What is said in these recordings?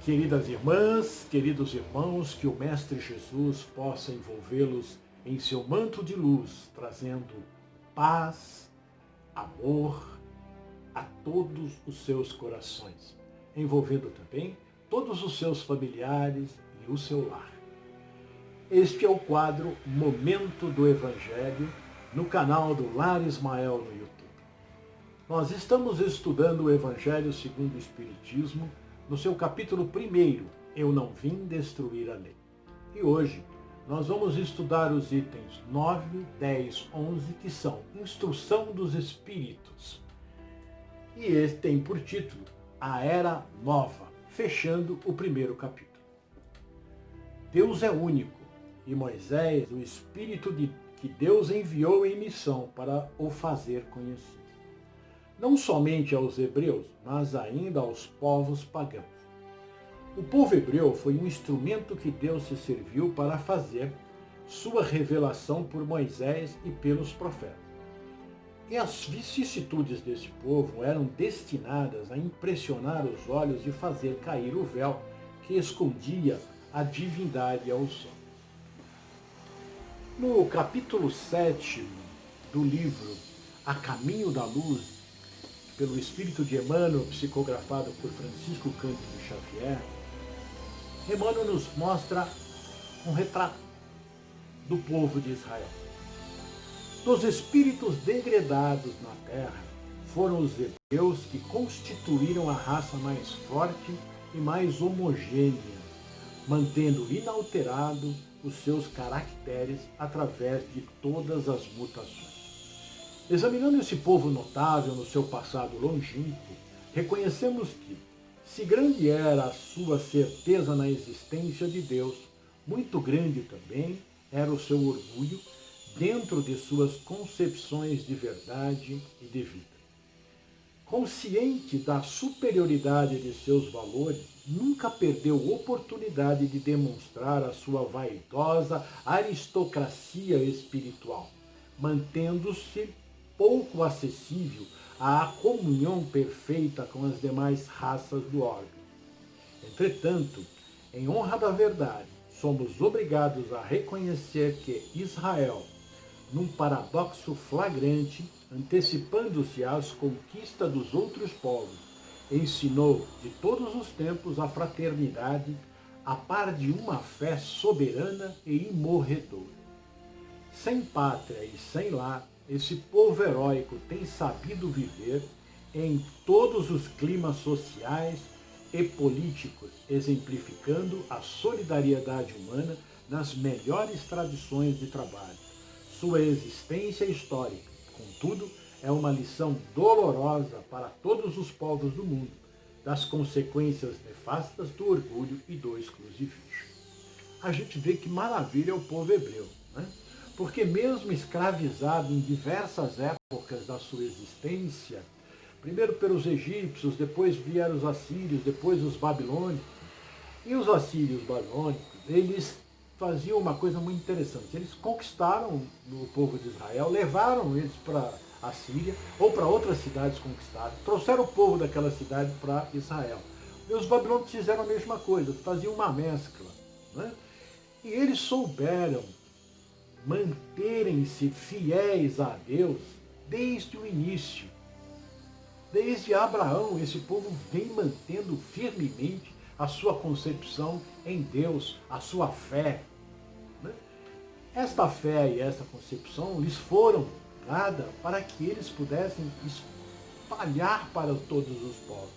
Queridas irmãs, queridos irmãos, que o Mestre Jesus possa envolvê-los em seu manto de luz, trazendo paz, amor a todos os seus corações, envolvendo também todos os seus familiares e o seu lar. Este é o quadro Momento do Evangelho no canal do Lar Ismael no YouTube. Nós estamos estudando o Evangelho segundo o Espiritismo no seu capítulo 1, Eu não vim destruir a lei. E hoje nós vamos estudar os itens 9, 10, 11, que são Instrução dos Espíritos. E ele tem por título A Era Nova, fechando o primeiro capítulo. Deus é único e Moisés, o Espírito que Deus enviou em missão para o fazer conhecido. Não somente aos hebreus, mas ainda aos povos pagãos. O povo hebreu foi um instrumento que Deus se serviu para fazer sua revelação por Moisés e pelos profetas. E as vicissitudes desse povo eram destinadas a impressionar os olhos e fazer cair o véu que escondia a divindade aos homens. No capítulo 7 do livro A Caminho da Luz, pelo Espírito de Emmanuel, psicografado por Francisco Cândido Xavier, Emmanuel nos mostra um retrato do povo de Israel. Dos espíritos degredados na terra, foram os hebreus que constituíram a raça mais forte e mais homogênea, mantendo inalterado os seus caracteres através de todas as mutações. Examinando esse povo notável no seu passado longínquo, reconhecemos que, se grande era a sua certeza na existência de Deus, muito grande também era o seu orgulho dentro de suas concepções de verdade e de vida. Consciente da superioridade de seus valores, nunca perdeu oportunidade de demonstrar a sua vaidosa aristocracia espiritual, mantendo-se pouco acessível à comunhão perfeita com as demais raças do orbe. Entretanto, em honra da verdade, somos obrigados a reconhecer que Israel, num paradoxo flagrante, antecipando-se às conquistas dos outros povos, ensinou de todos os tempos a fraternidade a par de uma fé soberana e imorredora. Sem pátria e sem lar, esse povo heróico tem sabido viver em todos os climas sociais e políticos, exemplificando a solidariedade humana nas melhores tradições de trabalho. Sua existência histórica, contudo, é uma lição dolorosa para todos os povos do mundo, das consequências nefastas do orgulho e do exclusivismo. A gente vê que maravilha é o povo hebreu, né? Porque mesmo escravizado em diversas épocas da sua existência, primeiro pelos egípcios, depois vieram os assírios, depois os babilônicos, e os assírios e os babilônicos, eles faziam uma coisa muito interessante. Eles conquistaram o povo de Israel, levaram eles para a Síria ou para outras cidades conquistadas, trouxeram o povo daquela cidade para Israel. E os babilônicos fizeram a mesma coisa, faziam uma mescla, né? E eles souberam manterem-se fiéis a Deus desde o início. Desde Abraão, esse povo vem mantendo firmemente a sua concepção em Deus, a sua fé. Esta fé e esta concepção lhes foram dadas para que eles pudessem espalhar para todos os povos.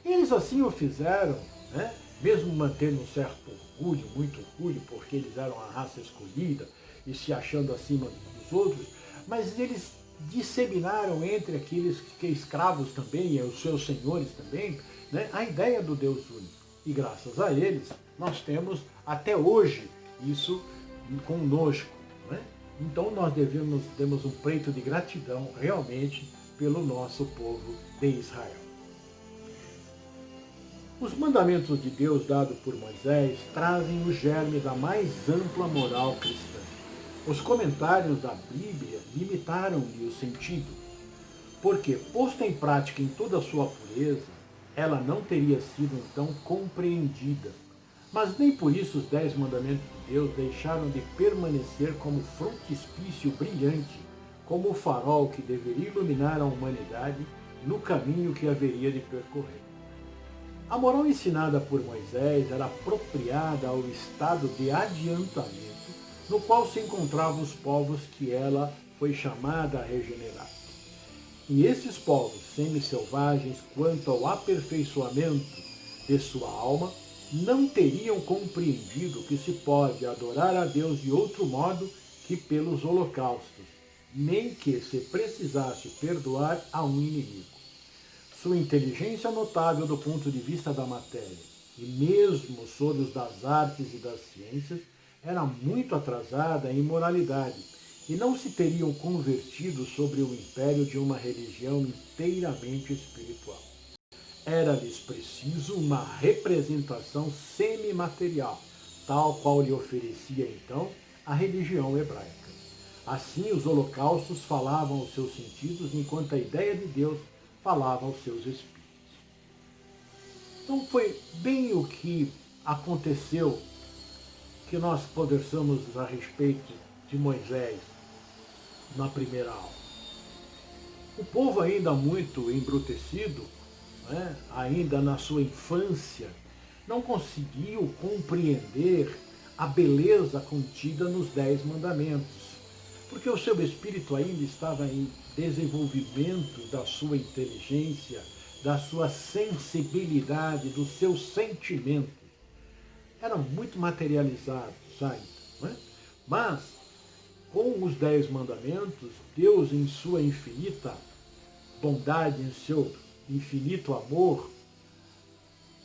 Eles assim o fizeram, né? Mesmo mantendo um certo orgulho, muito orgulho, porque eles eram a raça escolhida e se achando acima dos outros, mas eles disseminaram entre aqueles que escravos também, e os seus senhores também, né, a ideia do Deus único. E graças a eles, nós temos até hoje isso conosco, né? Então nós temos um preito de gratidão realmente pelo nosso povo de Israel. Os mandamentos de Deus dados por Moisés trazem o germe da mais ampla moral cristã. Os comentários da Bíblia limitaram-lhe o sentido, porque, posto em prática em toda a sua pureza, ela não teria sido então compreendida. Mas nem por isso os 10 mandamentos de Deus deixaram de permanecer como frontispício brilhante, como o farol que deveria iluminar a humanidade no caminho que haveria de percorrer. A moral ensinada por Moisés era apropriada ao estado de adiantamento no qual se encontravam os povos que ela foi chamada a regenerar. E esses povos semi-selvagens, quanto ao aperfeiçoamento de sua alma, não teriam compreendido que se pode adorar a Deus de outro modo que pelos holocaustos, nem que se precisasse perdoar a um inimigo. Sua inteligência notável do ponto de vista da matéria, e mesmo sobre os das artes e das ciências, era muito atrasada em moralidade, e não se teriam convertido sobre o império de uma religião inteiramente espiritual. Era-lhes preciso uma representação semimaterial, tal qual lhe oferecia então a religião hebraica. Assim, os holocaustos falavam aos seus sentidos, enquanto a ideia de Deus falava aos seus espíritos. Então foi bem o que aconteceu que nós conversamos a respeito de Moisés na primeira aula. O povo ainda muito embrutecido, né, ainda na sua infância, não conseguiu compreender a beleza contida nos 10 mandamentos, porque o seu espírito ainda estava em desenvolvimento da sua inteligência, da sua sensibilidade, dos seus sentimentos. Era muito materializado, sabe? Não é? Mas, com os 10 mandamentos, Deus, em sua infinita bondade, em seu infinito amor,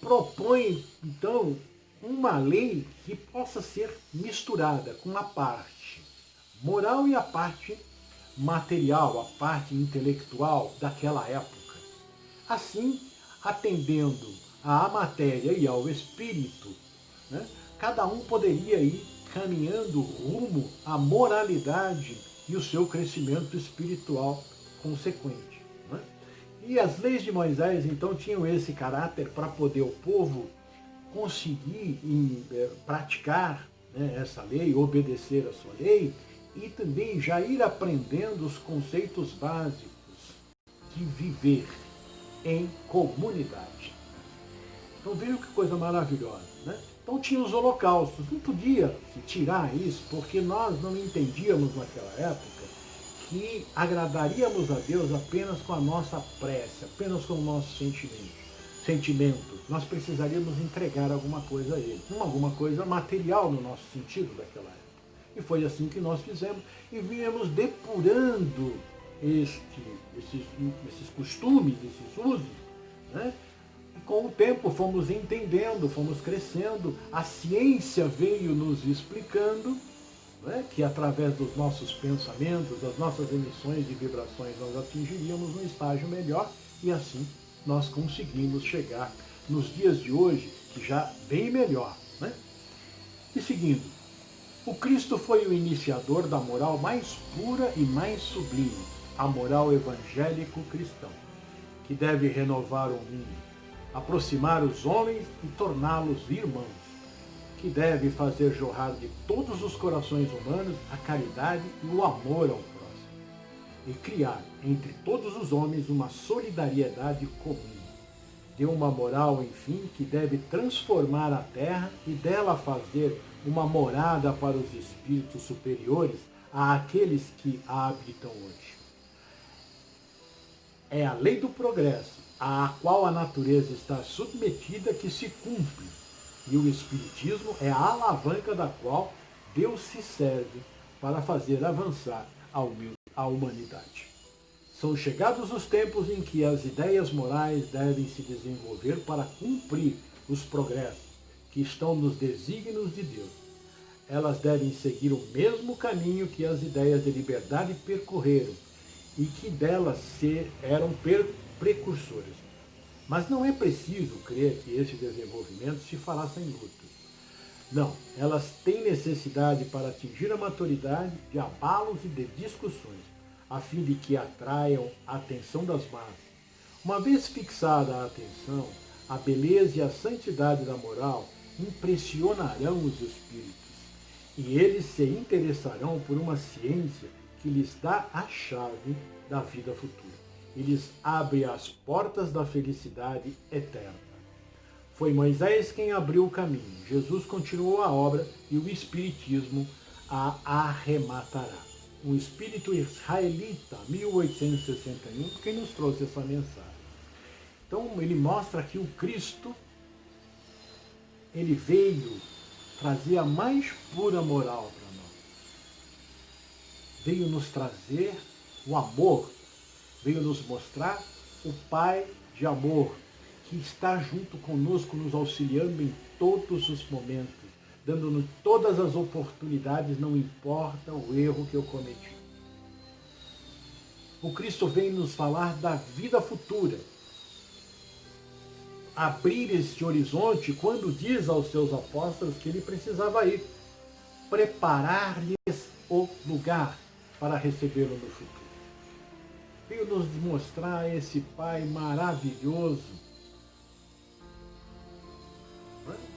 propõe, então, uma lei que possa ser misturada com a parte moral e a parte material, a parte intelectual daquela época. Assim, atendendo à matéria e ao espírito, né, cada um poderia ir caminhando rumo à moralidade e o seu crescimento espiritual consequente. Né? E as leis de Moisés, então, tinham esse caráter para poder o povo conseguir praticar, né, essa lei, obedecer a sua lei, e também já ir aprendendo os conceitos básicos de viver em comunidade. Então veja que coisa maravilhosa, né? Então tinha os holocaustos, não podia se tirar isso, porque nós não entendíamos naquela época que agradaríamos a Deus apenas com a nossa prece, apenas com o nosso sentimento. Nós precisaríamos entregar alguma coisa a Ele, alguma coisa material no nosso sentido daquela época. E foi assim que nós fizemos e viemos depurando esses costumes, esses usos, né? E com o tempo fomos entendendo, fomos crescendo, a ciência veio nos explicando, né, que através dos nossos pensamentos, das nossas emissões de vibrações, nós atingiríamos um estágio melhor e assim nós conseguimos chegar nos dias de hoje, que já bem melhor. Né? E seguindo, o Cristo foi o iniciador da moral mais pura e mais sublime, a moral evangélico-cristã, que deve renovar o mundo, aproximar os homens e torná-los irmãos, que deve fazer jorrar de todos os corações humanos a caridade e o amor ao próximo, e criar entre todos os homens uma solidariedade comum, de uma moral, enfim, que deve transformar a terra e dela fazer uma morada para os espíritos superiores àqueles que a habitam hoje. É a lei do progresso, à qual a natureza está submetida, que se cumpre, e o Espiritismo é a alavanca da qual Deus se serve para fazer avançar a humanidade. São chegados os tempos em que as ideias morais devem se desenvolver para cumprir os progressos que estão nos desígnios de Deus. Elas devem seguir o mesmo caminho que as ideias de liberdade percorreram e que delas eram precursoras. Mas não é preciso crer que esse desenvolvimento se fará sem lutas. Não, elas têm necessidade para atingir a maturidade de abalos e de discussões, a fim de que atraiam a atenção das massas, Uma vez fixada a atenção, a beleza e a santidade da moral impressionarão os espíritos, e eles se interessarão por uma ciência que lhes dá a chave da vida futura. E lhes abre as portas da felicidade eterna. Foi Moisés quem abriu o caminho. Jesus continuou a obra e o Espiritismo a arrematará. Um espírito israelita, 1861, quem nos trouxe essa mensagem. Então ele mostra que o Cristo, ele veio trazer a mais pura moral para nós. Veio nos trazer o amor, veio nos mostrar o Pai de amor, que está junto conosco, nos auxiliando em todos os momentos, dando-nos todas as oportunidades, não importa o erro que eu cometi. O Cristo vem nos falar da vida futura, abrir este horizonte quando diz aos seus apóstolos que ele precisava ir, preparar-lhes o lugar para recebê-lo no futuro. Veio nos mostrar esse Pai maravilhoso.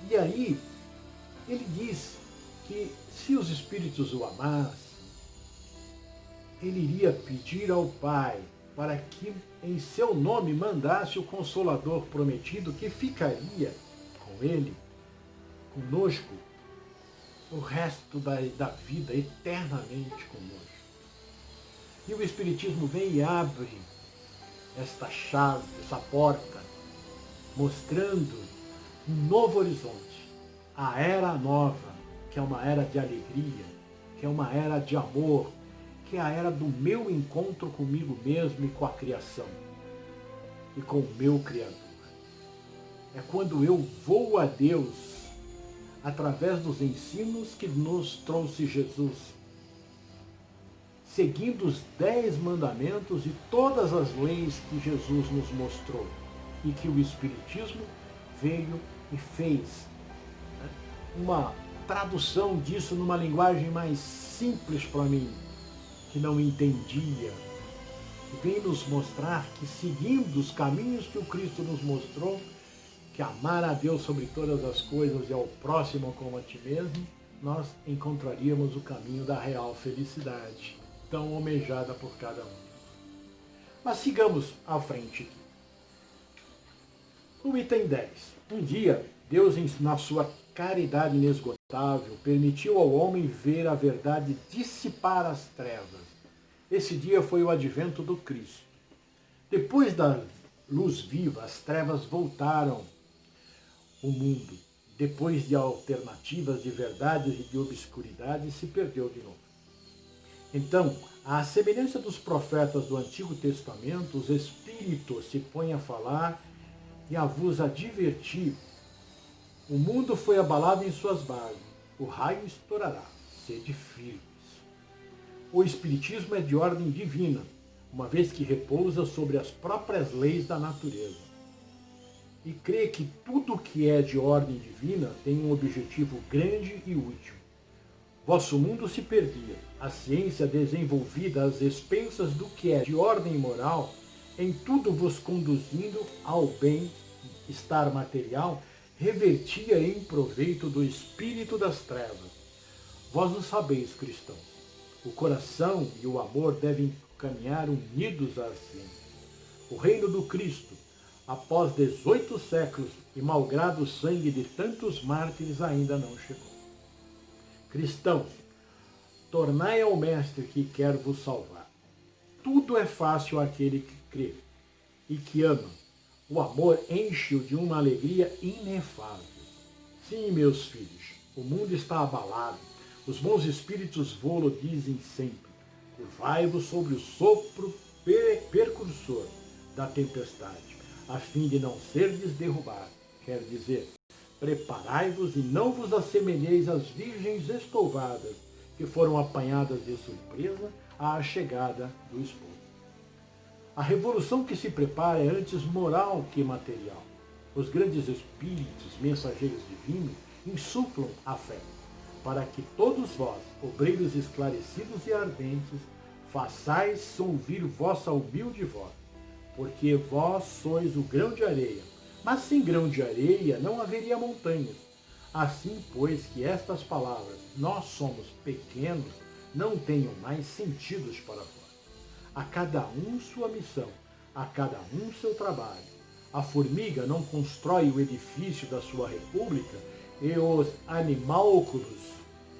E aí, ele diz que se os espíritos o amassem, ele iria pedir ao Pai para que em seu nome mandasse o Consolador prometido, que ficaria com ele, conosco, o resto da vida, eternamente conosco. E o Espiritismo vem e abre esta chave, essa porta, mostrando um novo horizonte, a era nova, que é uma era de alegria, que é uma era de amor, que é a era do meu encontro comigo mesmo e com a criação, e com o meu Criador. É quando eu vou a Deus, através dos ensinos que nos trouxe Jesus, seguindo os 10 mandamentos e todas as leis que Jesus nos mostrou, e que o Espiritismo veio e fez uma tradução disso numa linguagem mais simples para mim, que não entendia. E vem nos mostrar que, seguindo os caminhos que o Cristo nos mostrou, que amar a Deus sobre todas as coisas e ao próximo como a ti mesmo, nós encontraríamos o caminho da real felicidade, tão almejada por cada um. Mas sigamos à frente aqui. No item 10. Um dia, Deus, na sua caridade inesgotável, permitiu ao homem ver a verdade dissipar as trevas. Esse dia foi o advento do Cristo. Depois da luz viva, as trevas voltaram o mundo. Depois de alternativas de verdades e de obscuridade, se perdeu de novo. Então, à semelhança dos profetas do Antigo Testamento, os Espíritos se põem a falar e a vos advertir. O mundo foi abalado em suas bases, o raio estourará, sede firmes. O Espiritismo é de ordem divina, uma vez que repousa sobre as próprias leis da natureza. E crê que tudo que é de ordem divina tem um objetivo grande e útil. Vosso mundo se perdia, a ciência desenvolvida às expensas do que é de ordem moral, em tudo vos conduzindo ao bem-estar material, revertia em proveito do espírito das trevas. Vós o sabeis, cristãos. O coração e o amor devem caminhar unidos à ciência. O reino do Cristo, após 18 séculos e malgrado o sangue de tantos mártires, ainda não chegou. Cristãos, tornai ao Mestre que quer vos salvar. Tudo é fácil àquele que crê e que ama. O amor enche-o de uma alegria inefável. Sim, meus filhos, o mundo está abalado. Os bons espíritos vô-lo dizem sempre. Curvai-vos sobre o sopro percursor da tempestade, a fim de não serdes derrubados. Quer dizer, preparai-vos e não vos assemelheis às virgens estouvadas, que foram apanhadas de surpresa à chegada do esposo. A revolução que se prepara é antes moral que material. Os grandes espíritos, mensageiros divinos, insuflam a fé, para que todos vós, obreiros esclarecidos e ardentes, façais ouvir vossa humilde voz. porque vós sois o grão de areia. Mas sem grão de areia não haveria montanhas. Assim, pois, que estas palavras, nós somos pequenos, não tenham mais sentidos para vós. A cada um sua missão, a cada um seu trabalho. A formiga não constrói o edifício da sua república, e os animálculos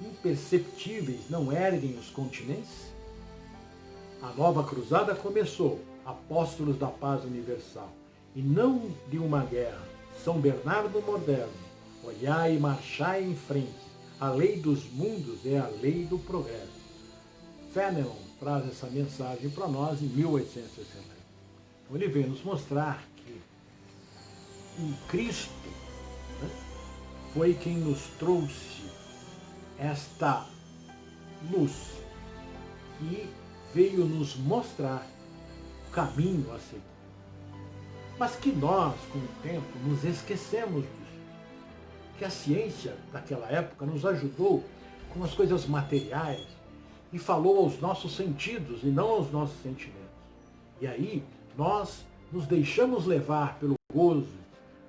imperceptíveis não erguem os continentes? A nova cruzada começou, apóstolos da paz universal, e não de uma guerra. São Bernardo moderno, olhai e marchai em frente. A lei dos mundos é a lei do progresso. Fenelon traz essa mensagem para nós em 1861. Ele vem nos mostrar que o Cristo, né, foi quem nos trouxe esta luz que veio nos mostrar o caminho a seguir. Mas que nós, com o tempo, nos esquecemos disso. Que a ciência daquela época nos ajudou com as coisas materiais e falou aos nossos sentidos e não aos nossos sentimentos. E aí nós nos deixamos levar pelo gozo,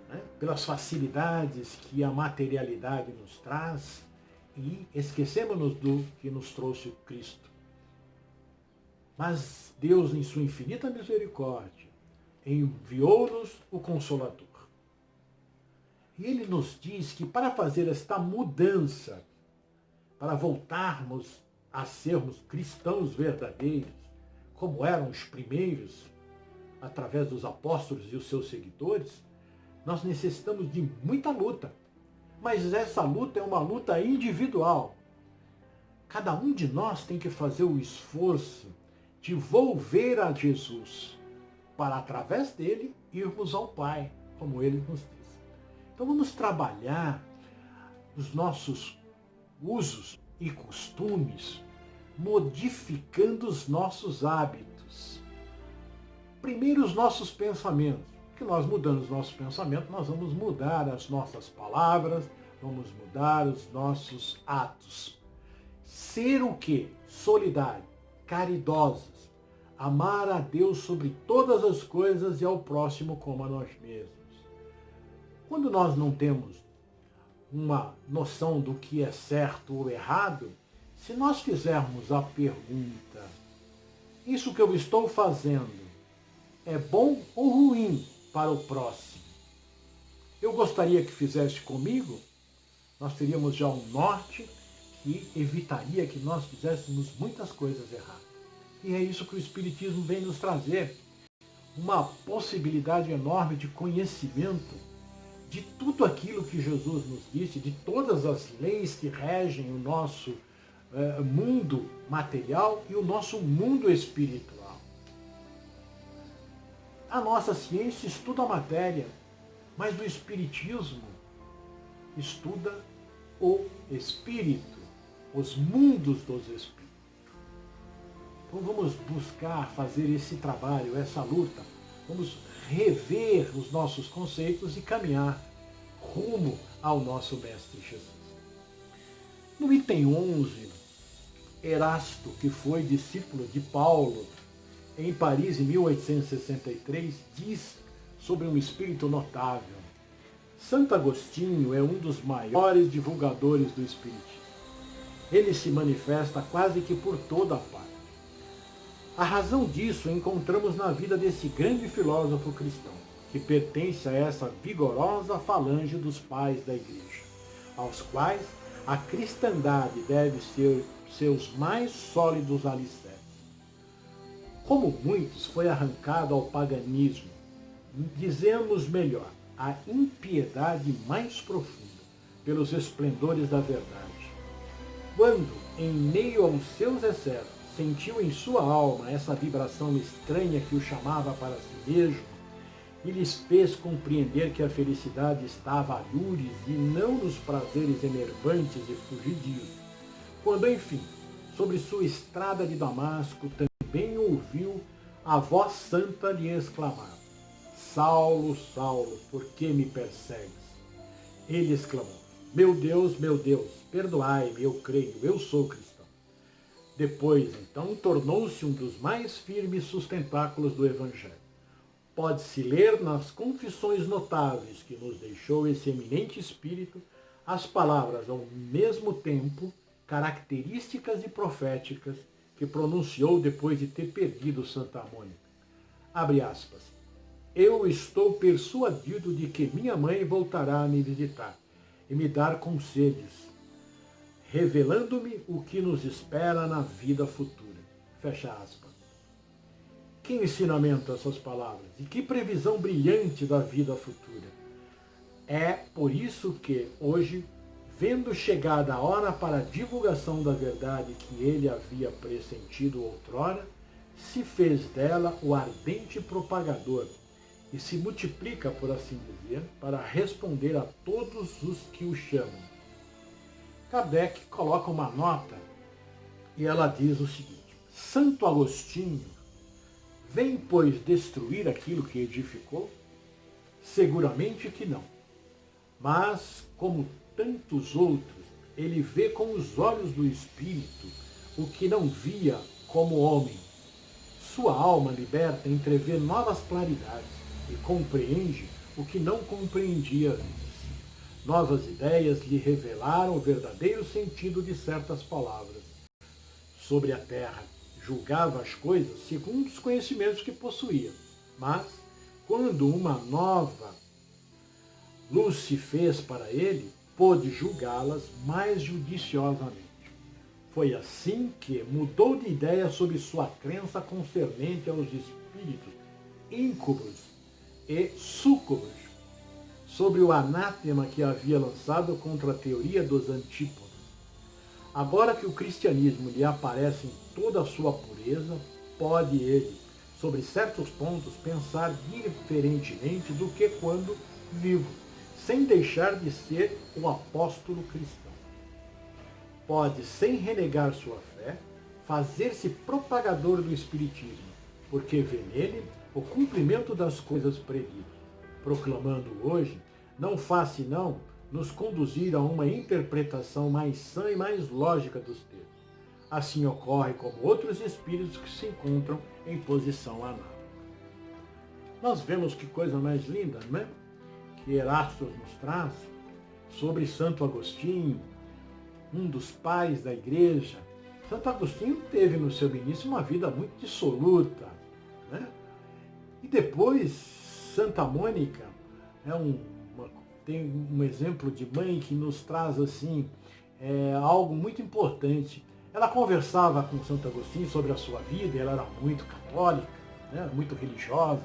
né, pelas facilidades que a materialidade nos traz e esquecemos-nos do que nos trouxe o Cristo. Mas Deus, em sua infinita misericórdia, enviou-nos o Consolador. E ele nos diz que para fazer esta mudança, para voltarmos a sermos cristãos verdadeiros, como eram os primeiros, através dos apóstolos e os seus seguidores, nós necessitamos de muita luta. Mas essa luta é uma luta individual. Cada um de nós tem que fazer o esforço de volver a Jesus, para através dele irmos ao Pai, como ele nos diz. Então vamos trabalhar os nossos usos e costumes, modificando os nossos hábitos. Primeiro os nossos pensamentos, porque nós mudando os nossos pensamentos, nós vamos mudar as nossas palavras, vamos mudar os nossos atos. Ser o quê? Solidário, caridosos, amar a Deus sobre todas as coisas e ao próximo como a nós mesmos. Quando nós não temos uma noção do que é certo ou errado, se nós fizermos a pergunta, isso que eu estou fazendo é bom ou ruim para o próximo? Eu gostaria que fizesse comigo? Nós teríamos já um norte que evitaria que nós fizéssemos muitas coisas erradas. E é isso que o Espiritismo vem nos trazer. Uma possibilidade enorme de conhecimento de tudo aquilo que Jesus nos disse, de todas as leis que regem o nosso mundo material e o nosso mundo espiritual. A nossa ciência estuda a matéria, mas o Espiritismo estuda o espírito, os mundos dos espíritos. Então vamos buscar fazer esse trabalho, essa luta. Vamos rever os nossos conceitos e caminhar rumo ao nosso Mestre Jesus. No item 11, Erasto, que foi discípulo de Paulo em Paris em 1863, diz sobre um espírito notável. Santo Agostinho é um dos maiores divulgadores do espiritismo. Ele se manifesta quase que por toda a parte. A razão disso encontramos na vida desse grande filósofo cristão, que pertence a essa vigorosa falange dos pais da Igreja, aos quais a cristandade deve ser seus mais sólidos alicerces. Como muitos, foi arrancado ao paganismo, dizemos melhor, a impiedade mais profunda, pelos esplendores da verdade. Quando, em meio aos seus excessos, sentiu em sua alma essa vibração estranha que o chamava para si mesmo e lhes fez compreender que a felicidade estava a lures e não nos prazeres enervantes e fugidios. Quando, enfim, sobre sua estrada de Damasco, também ouviu a voz santa lhe exclamar: Saulo, Saulo, por que me persegues? Ele exclamou: meu Deus, perdoai-me, eu creio, eu sou cristão. Depois, então, tornou-se um dos mais firmes sustentáculos do Evangelho. Pode-se ler nas confissões notáveis que nos deixou esse eminente espírito as palavras ao mesmo tempo características e proféticas que pronunciou depois de ter perdido Santa Mônica. Abre aspas. Eu estou persuadido de que minha mãe voltará a me visitar e me dar conselhos, revelando-me o que nos espera na vida futura. Fecha aspas. Que ensinamento essas palavras e que previsão brilhante da vida futura. É por isso que hoje, vendo chegada a hora para a divulgação da verdade que ele havia pressentido outrora, se fez dela o ardente propagador e se multiplica, por assim dizer, para responder a todos os que o chamam. Kardec coloca uma nota e ela diz o seguinte: Santo Agostinho vem, pois, destruir aquilo que edificou? Seguramente que não. Mas, como tantos outros, ele vê com os olhos do Espírito o que não via como homem. Sua alma liberta entrevê novas claridades e compreende o que não compreendia antes. Novas ideias lhe revelaram o verdadeiro sentido de certas palavras. Sobre a terra, julgava as coisas segundo os conhecimentos que possuía, mas, quando uma nova luz se fez para ele, pôde julgá-las mais judiciosamente. Foi assim que mudou de ideia sobre sua crença concernente aos espíritos íncubos e súcubos, sobre o anátema que havia lançado contra a teoria dos antípodas. Agora que o cristianismo lhe aparece em toda a sua pureza, pode ele, sobre certos pontos, pensar diferentemente do que quando vivo, sem deixar de ser o apóstolo cristão. Pode, sem renegar sua fé, fazer-se propagador do Espiritismo, porque vê nele o cumprimento das coisas previstas. Proclamando hoje, não faz senão nos conduzir a uma interpretação mais sã e mais lógica dos textos. Assim ocorre como outros espíritos que se encontram em posição análoga. Nós vemos que coisa mais linda, não é? Que Erastos nos traz sobre Santo Agostinho, um dos pais da igreja. Santo Agostinho teve no seu início uma vida muito dissoluta, né? E depois Santa Mônica tem um exemplo de mãe que nos traz assim algo muito importante. Ela conversava com Santo Agostinho sobre a sua vida, ela era muito católica, né? Muito religiosa.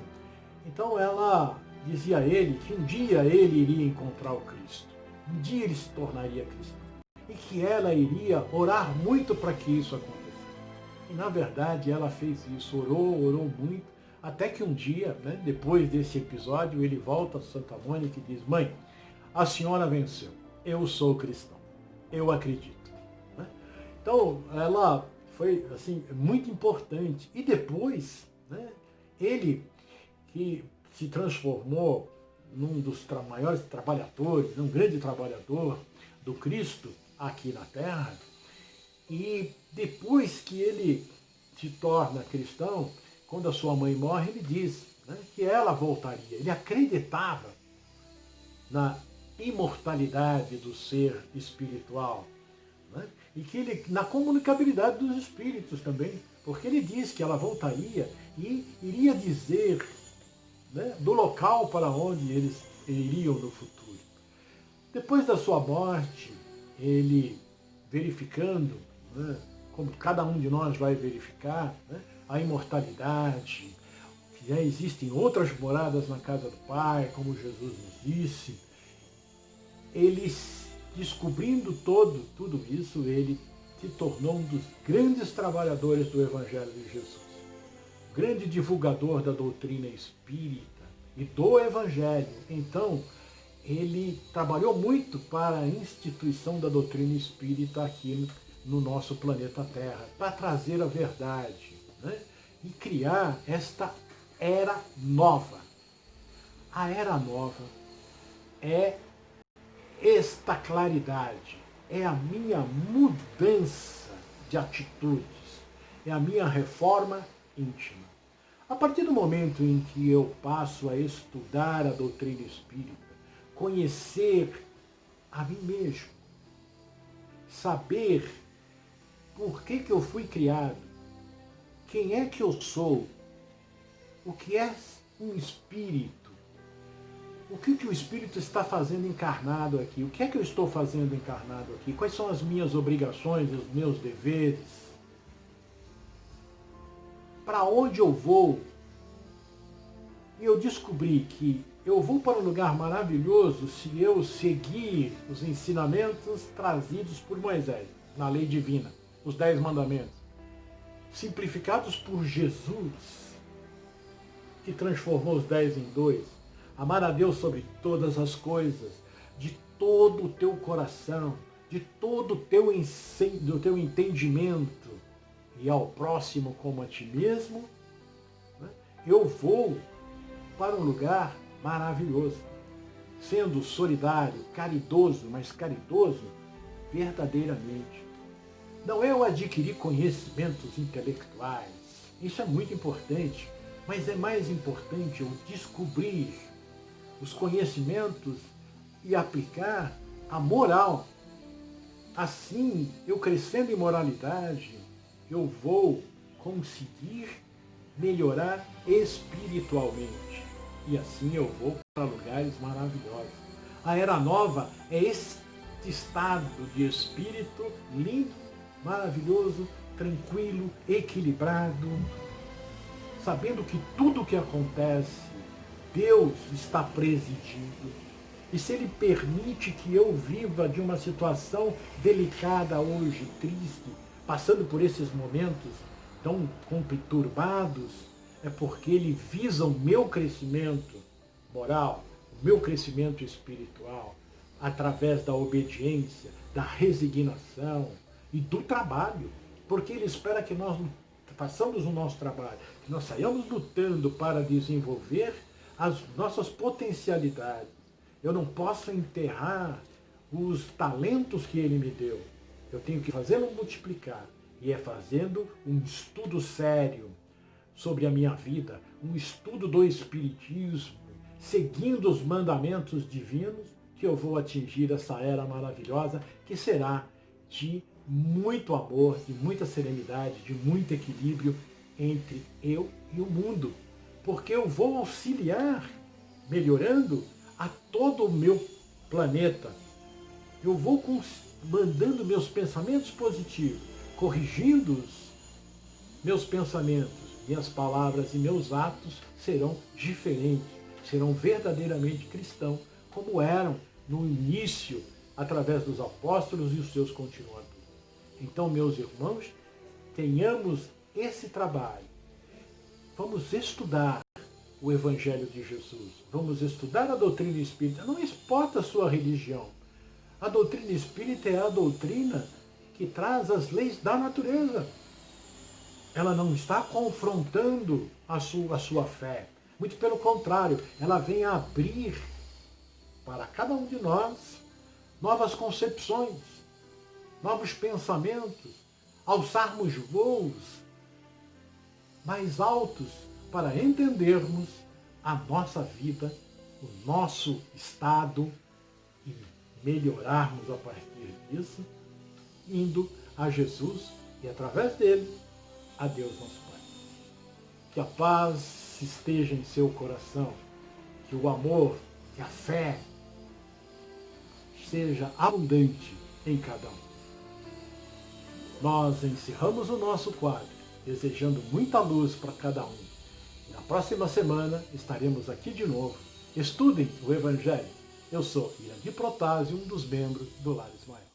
Então ela dizia a ele que um dia ele iria encontrar o Cristo, um dia ele se tornaria cristão, e que ela iria orar muito para que isso acontecesse. E na verdade ela fez isso, orou muito, até que um dia, né, depois desse episódio, ele volta a Santa Mônica e diz: mãe, a senhora venceu, eu sou cristão, eu acredito. Né? Então ela foi assim muito importante. E depois, né, ele que se transformou num dos maiores trabalhadores, um grande trabalhador do Cristo aqui na Terra, e depois que ele se torna cristão, quando a sua mãe morre, ele diz, né, que ela voltaria. Ele acreditava na imortalidade do ser espiritual, né, e que ele, na comunicabilidade dos espíritos também, porque ele diz que ela voltaria e iria dizer, né, do local para onde eles iriam no futuro. Depois da sua morte, ele verificando, né, como cada um de nós vai verificar, né, a imortalidade, que já existem outras moradas na casa do Pai, como Jesus nos disse, ele, descobrindo tudo isso, ele se tornou um dos grandes trabalhadores do Evangelho de Jesus, grande divulgador da doutrina espírita e do Evangelho. Então, ele trabalhou muito para a instituição da doutrina espírita aqui no nosso planeta Terra, para trazer a verdade, né? E criar esta era nova. A era nova é esta claridade, é a minha mudança de atitudes, é a minha reforma íntima. A partir do momento em que eu passo a estudar a doutrina espírita, conhecer a mim mesmo, saber por que eu fui criado, quem é que eu sou, o que é um espírito, o que o espírito está fazendo encarnado aqui, o que é que eu estou fazendo encarnado aqui, quais são as minhas obrigações, os meus deveres, para onde eu vou. E eu descobri que eu vou para um lugar maravilhoso se eu seguir os ensinamentos trazidos por Moisés, na lei divina, os 10 mandamentos, simplificados por Jesus, que transformou os 10 em 2. Amar a Deus sobre todas as coisas, de todo o teu coração, de todo o teu entendimento, e ao próximo como a ti mesmo. Eu vou para um lugar maravilhoso, sendo solidário, caridoso, mas caridoso verdadeiramente. Não é eu adquirir conhecimentos intelectuais, isso é muito importante, mas é mais importante eu descobrir os conhecimentos e aplicar a moral. Assim, eu crescendo em moralidade, eu vou conseguir melhorar espiritualmente. E assim eu vou para lugares maravilhosos. A Era Nova é este estado de espírito lindo, maravilhoso, tranquilo, equilibrado, sabendo que tudo o que acontece, Deus está presidindo. E se Ele permite que eu viva de uma situação delicada hoje, triste, passando por esses momentos tão conturbados, é porque Ele visa o meu crescimento moral, o meu crescimento espiritual, através da obediência, da resignação e do trabalho. Porque Ele espera que nós façamos o nosso trabalho, que nós saiamos lutando para desenvolver as nossas potencialidades. Eu não posso enterrar os talentos que Ele me deu. Eu tenho que fazê-lo multiplicar. E é fazendo um estudo sério sobre a minha vida, um estudo do Espiritismo, seguindo os mandamentos divinos, que eu vou atingir essa era maravilhosa, que será de muito amor, de muita serenidade, de muito equilíbrio entre eu e o mundo. Porque eu vou auxiliar, melhorando a todo o meu planeta. Eu vou mandando meus pensamentos positivos, corrigindo os meus pensamentos, minhas palavras e meus atos serão diferentes, serão verdadeiramente cristãos, como eram no início, através dos apóstolos e os seus continuadores. Então, meus irmãos, tenhamos esse trabalho. Vamos estudar o Evangelho de Jesus. Vamos estudar a doutrina espírita. Não importa a sua religião. A doutrina espírita é a doutrina que traz as leis da natureza. Ela não está confrontando a sua fé. Muito pelo contrário, ela vem abrir para cada um de nós novas concepções, novos pensamentos, alçarmos voos mais altos para entendermos a nossa vida, o nosso estado e melhorarmos a partir disso, indo a Jesus e através dele a Deus nosso Pai. Que a paz esteja em seu coração, que o amor, que a fé seja abundante em cada um. Nós encerramos o nosso quadro, desejando muita luz para cada um. E na próxima semana estaremos aqui de novo. Estudem o Evangelho. Eu sou Irandi Protásio, um dos membros do Lar Ismael.